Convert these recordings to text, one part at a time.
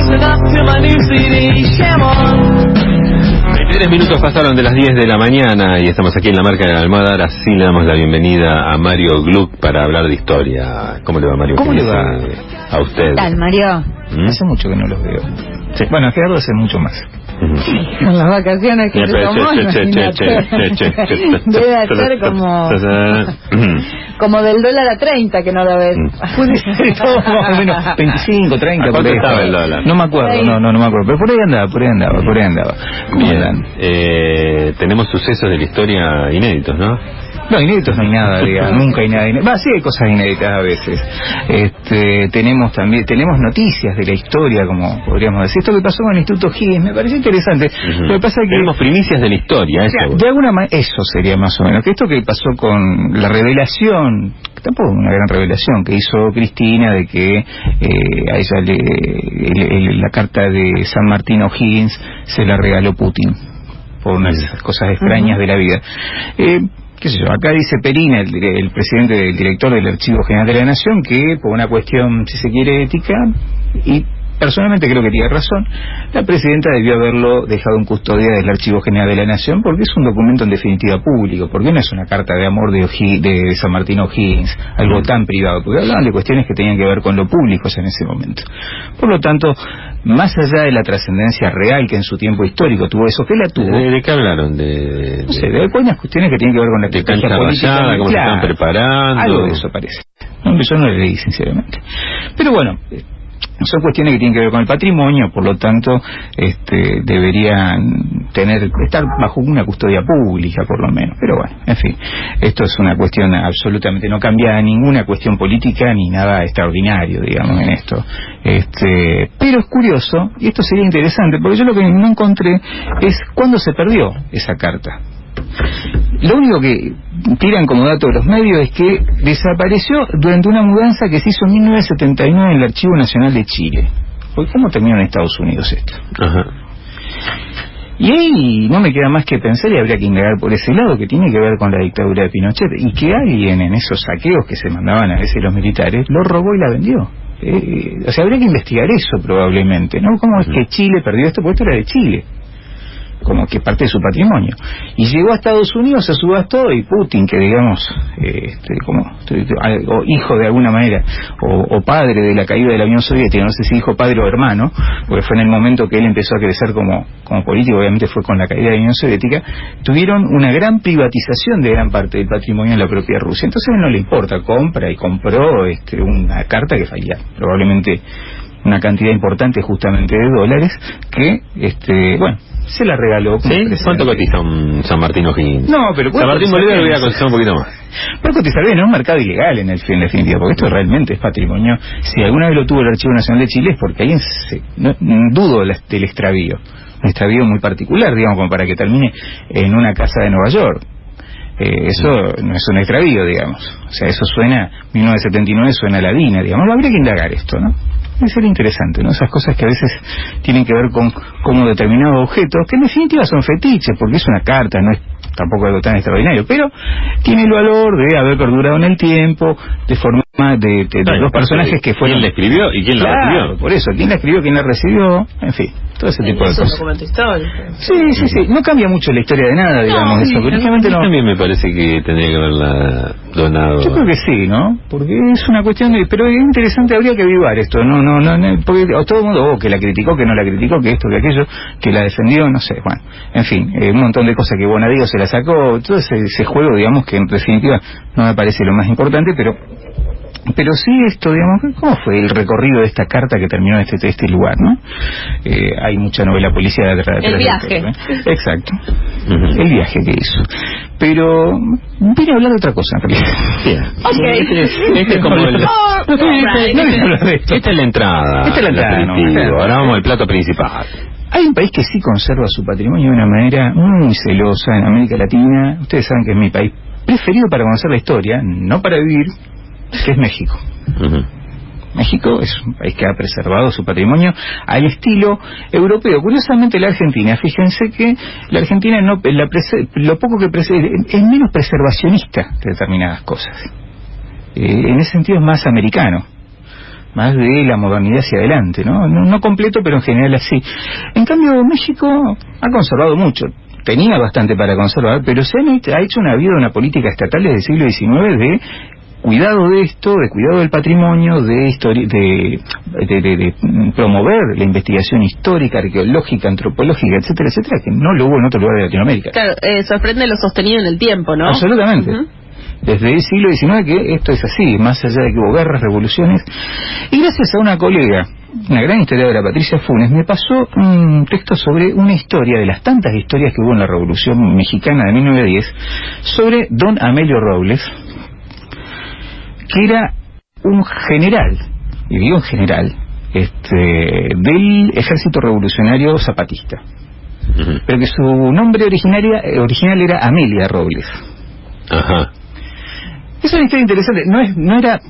listen up to my new CD, Sham On. 23 minutos pasaron de las 10 de la mañana y estamos aquí en la marca de la almohada. Ahora sí le damos la bienvenida a Mario Gluck para hablar de historia. ¿Cómo le va, Mario? ¿Cómo le va? A usted. ¿Qué tal, Mario? Hace mucho que no los veo. Sí. Bueno, a Gerardo hace mucho más. Con las vacaciones que se tomó, debe ser como del dólar a 30 que no lo ves. Puede ser todo más o menos 25, 30. ¿A cuánto estaba el dólar? No me acuerdo, no me acuerdo. Pero por ahí andaba. Bien. Tenemos sucesos de la historia inéditos, ¿no? No, inéditos no hay nada, digamos, nunca hay nada inédito. Sí hay cosas inéditas a veces. Tenemos noticias de la historia, como podríamos decir. Esto que pasó con el Instituto Higgins me parece interesante. Lo que pasa es que tenemos primicias de la historia, eso. De alguna manera, eso sería más o menos. Que esto que pasó con la revelación, tampoco una gran revelación, que hizo Cristina de que a ella la carta de San Martín O'Higgins se la regaló Putin por unas cosas extrañas de la vida. Qué sé yo, acá dice Perina, el presidente del director del Archivo General de la Nación, que por una cuestión, si se quiere, ética, y personalmente creo que tiene razón, la presidenta debió haberlo dejado en custodia del Archivo General de la Nación, porque es un documento en definitiva público, porque no es una carta de amor de San Martín O'Higgins, algo tan privado, porque hablaban de cuestiones que tenían que ver con lo público en ese momento. Por lo tanto, más allá de la trascendencia real que en su tiempo histórico tuvo eso, que la tuvo. ¿De qué hablaron? No sé, de algunas cuestiones que tienen que ver con la estrategia política, cómo se están preparando. Algo de eso parece. No, yo no le leí, sinceramente. Pero bueno, son cuestiones que tienen que ver con el patrimonio, por lo tanto deberían estar bajo una custodia pública por lo menos, pero bueno, en fin, esto es una cuestión absolutamente, no cambia ninguna cuestión política ni nada extraordinario, digamos, en esto. Pero es curioso, y esto sería interesante, porque yo lo que no encontré es cuándo se perdió esa carta. Lo único que tiran como dato de los medios es que desapareció durante una mudanza que se hizo en 1979 en el Archivo Nacional de Chile. Porque ¿cómo terminó en Estados Unidos esto? Ajá. Y ahí no me queda más que pensar, y habría que indagar por ese lado, que tiene que ver con la dictadura de Pinochet, y que alguien en esos saqueos que se mandaban a veces los militares lo robó y la vendió. O sea, habría que investigar eso probablemente, ¿no? ¿Cómo es que Chile perdió esto? Porque esto era de Chile, como que parte de su patrimonio, y llegó a Estados Unidos, se subastó, y Putin, que digamos o hijo de alguna manera o padre de la caída de la Unión Soviética, no sé si hijo padre o hermano, porque fue en el momento que él empezó a crecer como político, obviamente fue con la caída de la Unión Soviética, tuvieron una gran privatización de gran parte del patrimonio en la propia Rusia. Entonces a él no le importa, compra y compró una carta que valía probablemente una cantidad importante justamente de dólares, que se la regaló. ¿Sí? ¿Cuánto cotiza un San Martín O'Higgins? No, pero San Martín Bolívar lo voy a cotizar un poquito más. Puede cotizar bien, es un mercado ilegal en definitiva, porque esto realmente es patrimonio. Si alguna vez lo tuvo el Archivo Nacional de Chile es porque alguien dudo del extravío. Un extravío muy particular, digamos, como para que termine en una casa de Nueva York. Eso no es un extravío, digamos. O sea, eso suena, 1979 suena a la DINA, digamos. Habría que indagar esto, ¿no? Debe ser interesante, ¿no? Esas cosas que a veces tienen que ver con cómo determinados objetos, que en definitiva son fetiches, porque es una carta, no es tampoco algo tan extraordinario, pero tiene el valor de haber perdurado en el tiempo, de forma de dos personajes que fueron... ¿Quién la escribió y quién la recibió? Por eso, quién la escribió, quién la recibió, en fin, todo ese tipo de cosas. Es un documento histórico. Sí, no cambia mucho la historia de nada, digamos, eso, pero no. También me parece que tendría que haberla donado. Yo creo que sí, ¿no? Porque es una cuestión de... Pero es interesante, habría que avivar esto, porque todo el mundo, que la criticó, que no la criticó, que esto, que aquello, que la defendió, no sé, bueno, en fin, un montón de cosas que Bonadío se la sacó, todo ese juego, digamos, que en definitiva no me parece lo más importante, pero sí esto, digamos, ¿cómo fue el recorrido de esta carta que terminó en este lugar, no? Hay mucha novela policial detrás. El viaje. Exacto. El viaje que hizo. Pero vine a hablar de otra cosa, en realidad. Bien. Okay. Este es como esta es la entrada. Esta es la entrada, ¿no? Ahora vamos al plato principal. Hay un país que sí conserva su patrimonio de una manera muy celosa en América Latina. Ustedes saben que es mi país preferido para conocer la historia, no para vivir, que es México. México es un país que ha preservado su patrimonio al estilo europeo. Curiosamente la Argentina, fíjense que la Argentina lo poco que es menos preservacionista de determinadas cosas. En ese sentido es más americano. más de la modernidad hacia adelante, ¿no? No completo, pero en general así. En cambio, México ha conservado mucho. Tenía bastante para conservar, pero se ha hecho una política estatal desde el siglo XIX de cuidado de esto, de cuidado del patrimonio, de promover la investigación histórica, arqueológica, antropológica, etcétera, etcétera, que no lo hubo en otro lugar de Latinoamérica. Claro, sorprende lo sostenido en el tiempo, ¿no? Absolutamente. Desde el siglo XIX que esto es así, más allá de que hubo guerras, revoluciones. Y gracias a una colega, una gran historiadora, Patricia Funes, me pasó un texto sobre una historia, de las tantas historias que hubo en la Revolución Mexicana de 1910, sobre don Amelio Robles, que era un general, y digo un general, del Ejército Revolucionario Zapatista, pero que su nombre original era Amelia Robles. Ajá. Es una historia interesante. No era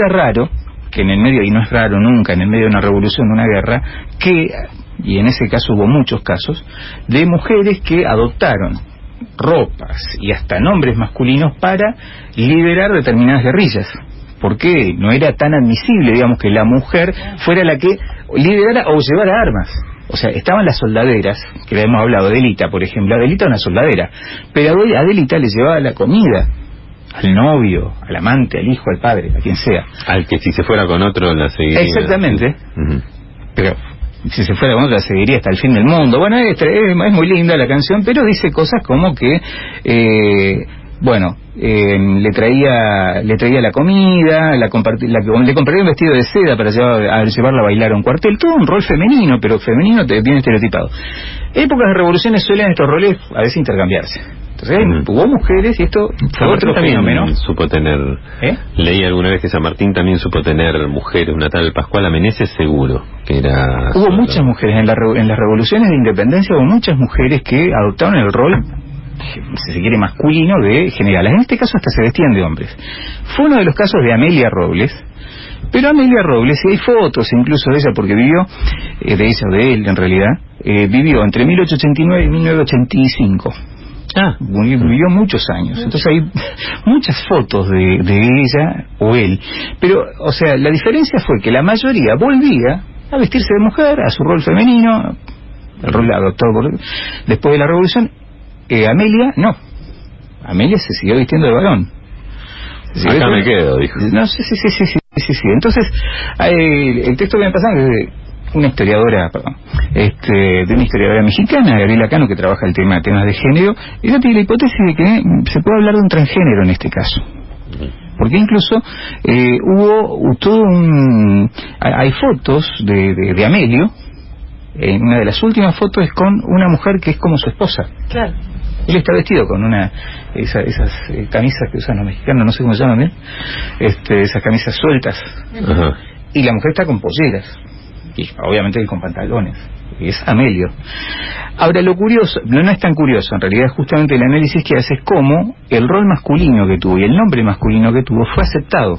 raro que en el medio, y no es raro nunca, en el medio de una revolución, de una guerra, que, y en ese caso hubo muchos casos, de mujeres que adoptaron ropas y hasta nombres masculinos para liderar determinadas guerrillas, porque no era tan admisible, digamos, que la mujer fuera la que liderara o llevara armas. O sea, estaban las soldaderas, que le hemos hablado, Adelita, por ejemplo. Adelita era una soldadera, pero a Adelita le llevaba la comida al novio, al amante, al hijo, al padre, a quien sea. Al que si se fuera con otro la seguiría. Exactamente. Pero si se fuera con otro la seguiría hasta el fin del mundo. Bueno, es muy linda la canción, pero dice cosas como que le traía la comida, le compraría un vestido de seda para llevarla a bailar a un cuartel. Todo un rol femenino, pero femenino bien estereotipado. Épocas de revoluciones suelen estos roles a veces intercambiarse. Entonces hubo mujeres, y esto fue otro fenómeno. Supo tener, leí alguna vez que San Martín también supo tener mujeres, una tal Pascuala Meneses seguro que era. Hubo muchas mujeres en las revoluciones de independencia, hubo muchas mujeres que adoptaron el rol, si se quiere, masculino de generales. En este caso hasta se vestían de hombres. Fue uno de los casos de Amelia Robles. Pero Amelia Robles, y hay fotos incluso de ella, porque vivió, de ella o de él en realidad, vivió entre 1889 y 1985. Vivió muchos años. Entonces hay muchas fotos de ella o él. Pero, o sea, la diferencia fue que la mayoría volvía a vestirse de mujer, a su rol femenino, el rol adoptado después de la revolución. Amelia, no. Amelia se siguió vistiendo de varón. Acá me quedo, dijo. No, sí. Entonces, el texto que me pasaron es de una historiadora, de una historiadora mexicana, Gabriela Cano, que trabaja el temas de género, y ella tiene la hipótesis de que se puede hablar de un transgénero en este caso. Porque incluso hubo todo hay fotos de Amelio. Una de las últimas fotos es con una mujer que es como su esposa. Claro. Él está vestido con esas camisas que usan los mexicanos, no sé cómo se llaman bien, esas camisas sueltas. Ajá. Y la mujer está con polleras, y obviamente él con pantalones. Y es Amelio. Ahora, lo curioso, no es tan curioso, en realidad justamente el análisis que hace es cómo el rol masculino que tuvo y el nombre masculino que tuvo fue aceptado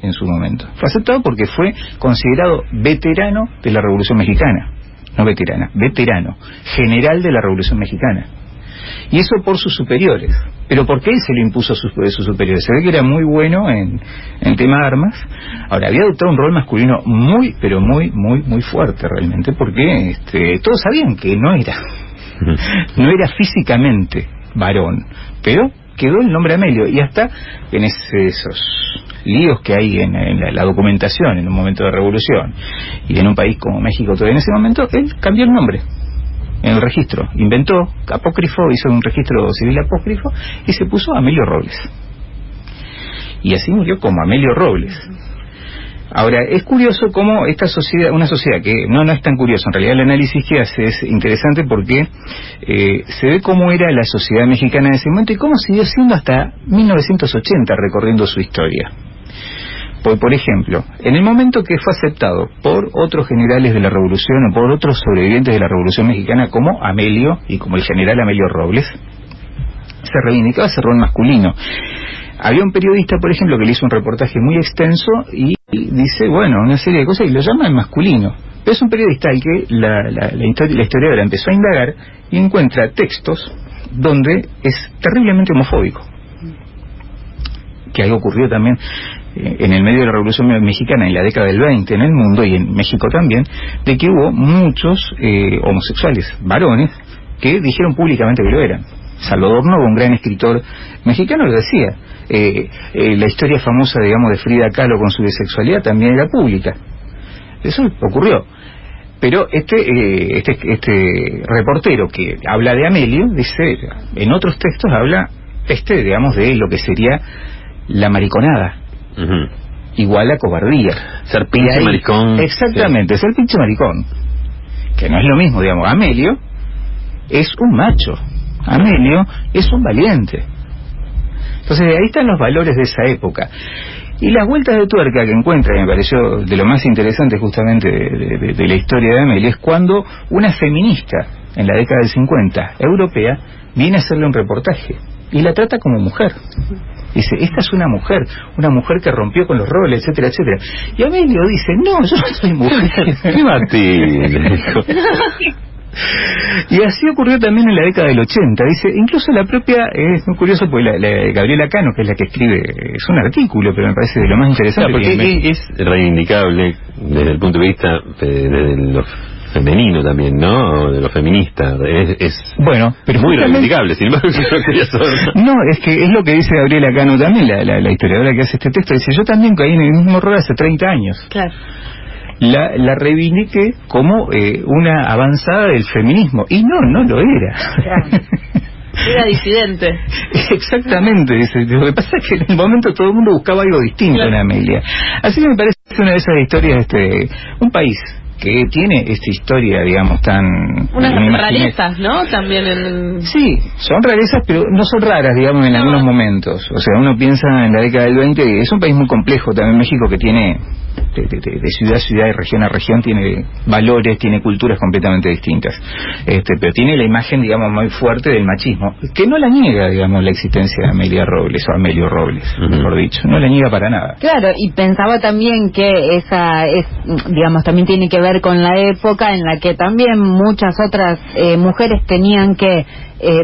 en su momento. Fue aceptado porque fue considerado veterano de la Revolución Mexicana. No veterana, veterano, general de la Revolución Mexicana. Y eso por sus superiores. Pero ¿por qué él se lo impuso a sus superiores? Se ve que era muy bueno en tema de armas. Ahora, había adoptado un rol masculino muy, pero muy fuerte realmente, porque todos sabían que no era físicamente varón, pero quedó el nombre Amelio. Y hasta en esos líos que hay en la documentación en un momento de revolución, y en un país como México todavía en ese momento, él cambió el nombre en el registro, inventó apócrifo, hizo un registro civil apócrifo y se puso Amelio Robles, y así murió como Amelio Robles. Ahora, es curioso cómo esta sociedad, una sociedad que no es tan curioso, en realidad el análisis que hace es interesante porque se ve cómo era la sociedad mexicana en ese momento y cómo siguió siendo hasta 1980 recorriendo su historia. Por ejemplo, en el momento que fue aceptado por otros generales de la revolución o por otros sobrevivientes de la revolución mexicana como Amelio y como el general Amelio Robles, se reivindicaba ese rol masculino. Había un periodista, por ejemplo, que le hizo un reportaje muy extenso y dice, una serie de cosas y lo llama en masculino. Pero es un periodista al que la historiadora empezó a indagar y encuentra textos donde es terriblemente homofóbico. Que algo ocurrió también en el medio de la Revolución Mexicana, en la década del 20 en el mundo y en México también, de que hubo muchos homosexuales, varones, que dijeron públicamente que lo eran. Salvador Novo, un gran escritor mexicano, lo decía. La historia famosa, digamos, de Frida Kahlo con su bisexualidad también era pública. Eso ocurrió. Pero este reportero que habla de Amelio, dice, en otros textos habla, digamos, de lo que sería la mariconada. Uh-huh. Igual a cobardía. Ser pinche maricón. Exactamente, ser pinche maricón. Que no es lo mismo, digamos. Amelio es un macho. Amelio es un valiente. Entonces ahí están los valores de esa época. Y las vueltas de tuerca que encuentra, y me pareció de lo más interesante justamente de la historia de Amelio, es cuando una feminista en la década del 50, europea, viene a hacerle un reportaje y la trata como mujer. Dice, esta es una mujer que rompió con los roles, etcétera, etcétera. Y Amelio dice, no, yo no soy mujer. ¡Qué Martín! Y así ocurrió también en la década del 80. Dice, incluso la propia, es muy curioso porque la Gabriela Cano, que es la que escribe, es un artículo, pero me parece de lo más interesante. Claro, porque es reivindicable desde el punto de vista de lo femenino también, ¿no? De lo feminista. Bueno, pero muy reivindicable, sin embargo, no, es que es lo que dice Gabriela Cano también, la historiadora que hace este texto. Dice, yo también caí en el mismo error hace 30 años. Claro. La reivindiqué como una avanzada del feminismo. Y no lo era. Claro. Era disidente. Exactamente. Lo que pasa es que en el momento todo el mundo buscaba algo distinto, claro, en Amelia. Así que me parece una de esas historias, un país que tiene esta historia, digamos, tan... Unas rarezas, ¿no? También Sí, son rarezas, pero no son raras, digamos, en algunos momentos. O sea, uno piensa en la década del 20, es un país muy complejo también México, que tiene... De ciudad a ciudad y región a región tiene valores, tiene culturas completamente distintas, pero tiene la imagen, digamos, muy fuerte del machismo, que no la niega, digamos, la existencia de Amelia Robles, o Amelio Robles, mejor dicho, no la niega para nada. Claro, y pensaba también que digamos, también tiene que ver con la época en la que también muchas otras mujeres tenían que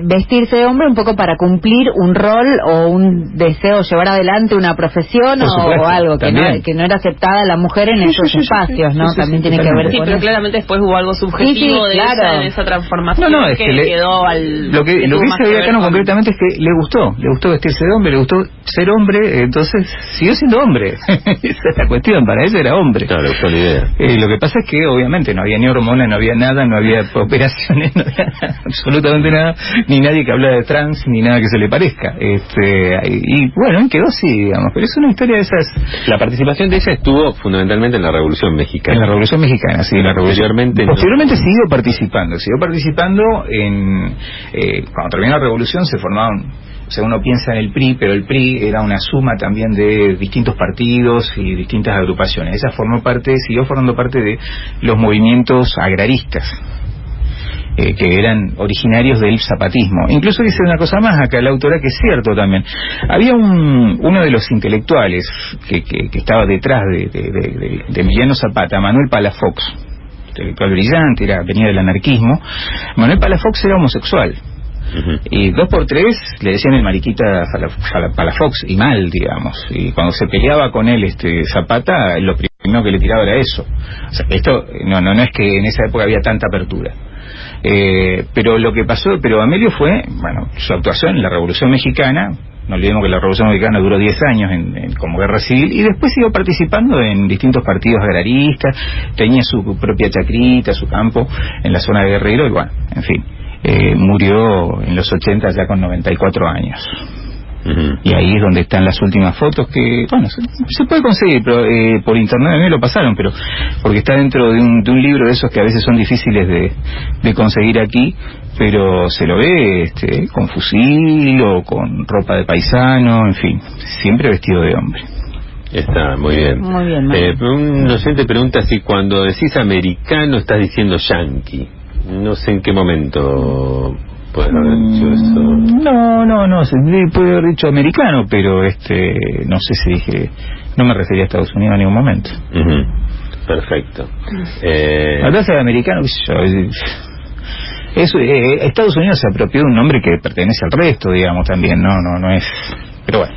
vestirse de hombre un poco para cumplir un rol o un deseo, llevar adelante una profesión o algo que no era aceptada la mujer en esos espacios, ¿no? También tiene que ver con pero eso. Claramente después hubo algo subjetivo de esa transformación. No, es que quedó al... Lo que dice Gabriela concretamente es que le gustó vestirse de hombre, le gustó ser hombre, entonces siguió siendo hombre. Esa es la cuestión, para eso era hombre. Claro, le gustó la idea. Lo que pasa es que obviamente no había ni hormonas, no había nada, no había operaciones, no había absolutamente nada, ni nadie que hablara de trans, ni nada que se le parezca. Y bueno, quedó así, digamos, pero es una historia de esas... La participación de ella estuvo fundamentalmente en la Revolución Mexicana. En la Revolución Mexicana, sí. Posteriormente siguió participando cuando terminó la Revolución se formaron, o sea, uno piensa en el PRI, pero el PRI era una suma también de distintos partidos y distintas agrupaciones. Ella siguió formando parte de los movimientos agraristas, que eran originarios del zapatismo. Incluso dice una cosa más acá la autora, que es cierto también. Había uno de los intelectuales que estaba detrás de Emiliano Zapata, Manuel Palafox, intelectual brillante, venía del anarquismo. Manuel Palafox era homosexual. Y 2x3 le decían el mariquita Palafox, y mal, digamos. Y cuando se peleaba con él Zapata, lo primero que le tiraba era eso. O sea, esto no es que en esa época había tanta apertura. Pero lo que pasó, Amelio fue, su actuación en la Revolución Mexicana. No olvidemos que la Revolución Mexicana duró 10 años como guerra civil, y después siguió participando en distintos partidos agraristas, tenía su propia chacrita, su campo en la zona de Guerrero, y bueno, en fin, murió en los 80 ya con 94 años. Y ahí es donde están las últimas fotos, que se puede conseguir, pero por internet a mí lo pasaron, pero porque está dentro de un libro de esos que a veces son difíciles de conseguir aquí, pero se lo ve con fusil o con ropa de paisano, en fin, siempre vestido de hombre. Está muy bien. Muy bien, un oyente pregunta si cuando decís americano estás diciendo yankee. No sé en qué momento puede haber dicho eso. No, se puede haber dicho americano, pero no sé si dije, no me refería a Estados Unidos en ningún momento. Perfecto. La tasa de americano, Estados Unidos se apropió de un nombre que pertenece al resto, digamos, también, no es Pero bueno.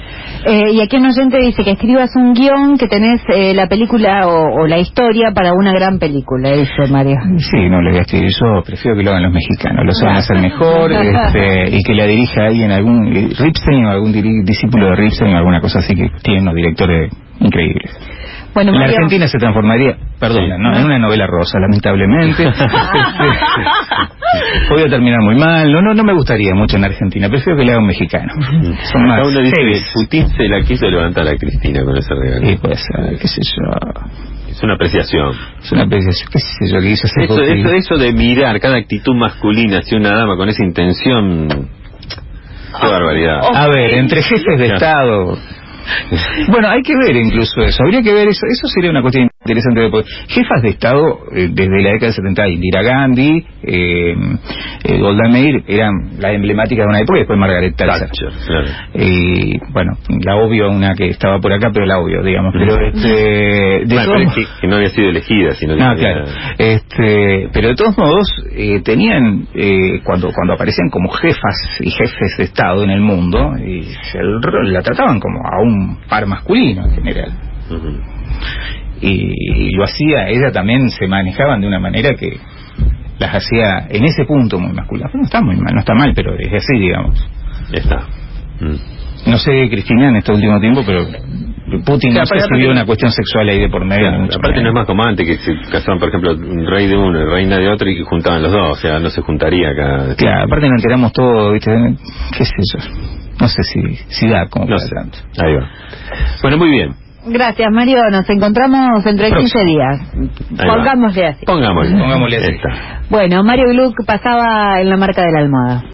Y aquí un oyente dice que escribas un guión, que tenés la película o la historia para una gran película, dice Mario. Sí, no le voy a escribir yo, prefiero que lo hagan los mexicanos, lo saben hacer mejor, y que la dirija alguien, algún Ripstein o algún discípulo de Ripstein o alguna cosa así, que tienen unos directores increíbles. Bueno, la Argentina se transformaría, perdona, ¿no? En una novela rosa, lamentablemente. Podría terminar muy mal. No me gustaría mucho en Argentina. Prefiero que le haga un mexicano. Son más uno dice que Putin se la quiso levantar a Cristina con ese regalo. Sí, puede ser, qué sé yo. Es una apreciación. Es una apreciación, qué sé yo, que hizo eso de mirar cada actitud masculina hacia una dama con esa intención. Qué barbaridad. A ver, entre jefes de Estado... Bueno, hay que ver incluso eso, habría que ver eso sería una cuestión interesante. Jefas de Estado desde la década del 70, Indira Gandhi, Golda Meir eran la emblemática de una época, y después Margaret Thatcher. Claro. Y bueno, la obvio, una que estaba por acá, pero la obvio, digamos. Pero que no había sido elegida, sino que claro. Pero de todos modos tenían cuando aparecían como jefas y jefes de Estado en el mundo, y la trataban como a un par masculino en general. Y lo hacía, ella también se manejaban de una manera que las hacía en ese punto muy masculinas. No está muy mal, no está mal, pero es así, digamos. Está. No sé, Cristina, en este último tiempo, pero Putin no sé si vio una cuestión sexual ahí de por medio. Claro, aparte no es más como antes, que se casaban, por ejemplo, un rey de uno y reina de otro, y que juntaban los dos, o sea, no se juntaría acá. Claro, aparte nos enteramos todo, ¿viste? ¿Qué sé yo? No sé si da como no para sé. tanto. Ahí va. Bueno, muy bien. Gracias, Mario. Nos encontramos dentro de 15 días. Pongámosle así. Pongámosle así. Está. Bueno, Mario Gluck pasaba en la marca de la almohada.